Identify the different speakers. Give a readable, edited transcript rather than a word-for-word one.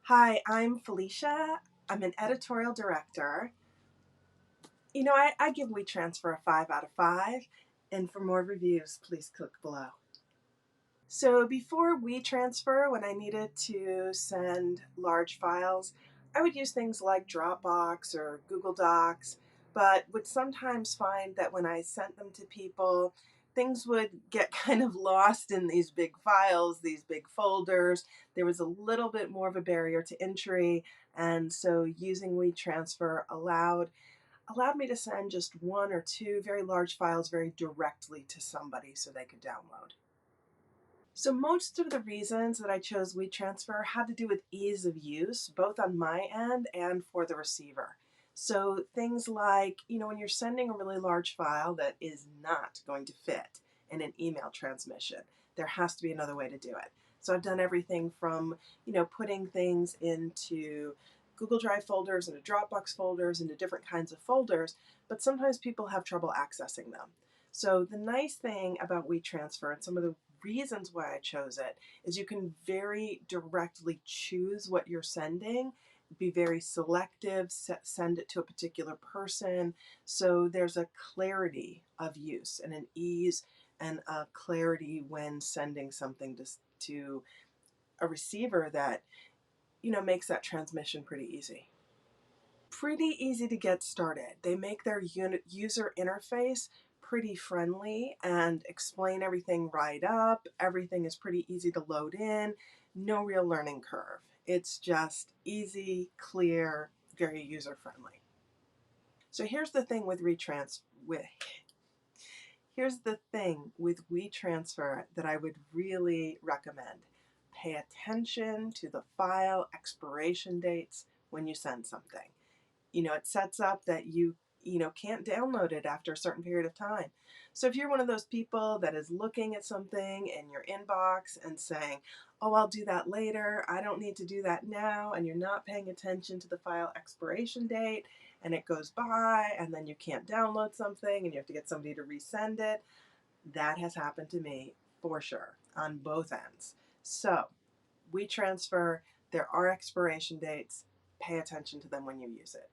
Speaker 1: Hi, I'm Felicia. I'm an editorial director. I give WeTransfer a 5 out of 5, and for more reviews, please click below. So before WeTransfer, when I needed to send large files, I would use things like Dropbox or Google Docs, but would sometimes find that when I sent them to people, things would get kind of lost in these big files, these big folders. There was a little bit more of a barrier to entry, and so using WeTransfer allowed me to send just one or two very large files very directly to somebody so they could download. So most of the reasons that I chose WeTransfer had to do with ease of use, both on my end and for the receiver. So things like, when you're sending a really large file that is not going to fit in an email transmission, there has to be another way to do it. So I've done everything from, putting things into Google Drive folders, into Dropbox folders, into different kinds of folders, but sometimes people have trouble accessing them. So the nice thing about WeTransfer and some of the reasons why I chose it is you can very directly choose what you're sending, be very selective, send it to a particular person. So there's a clarity of use and an ease and a clarity when sending something to a receiver that, makes that transmission pretty easy. Pretty easy to get started. They make their user interface pretty friendly and explain everything right up. Everything is pretty easy to load in. No real learning curve. It's just easy, clear, very user friendly. So here's the thing with WeTransfer that I would really recommend. Pay attention to the file expiration dates when you send something. It sets up that you can't download it after a certain period of time. So if you're one of those people that is looking at something in your inbox and saying, oh, I'll do that later, I don't need to do that now, and you're not paying attention to the file expiration date, and it goes by, and then you can't download something, and you have to get somebody to resend it, that has happened to me for sure on both ends. So WeTransfer, there are expiration dates. Pay attention to them when you use it.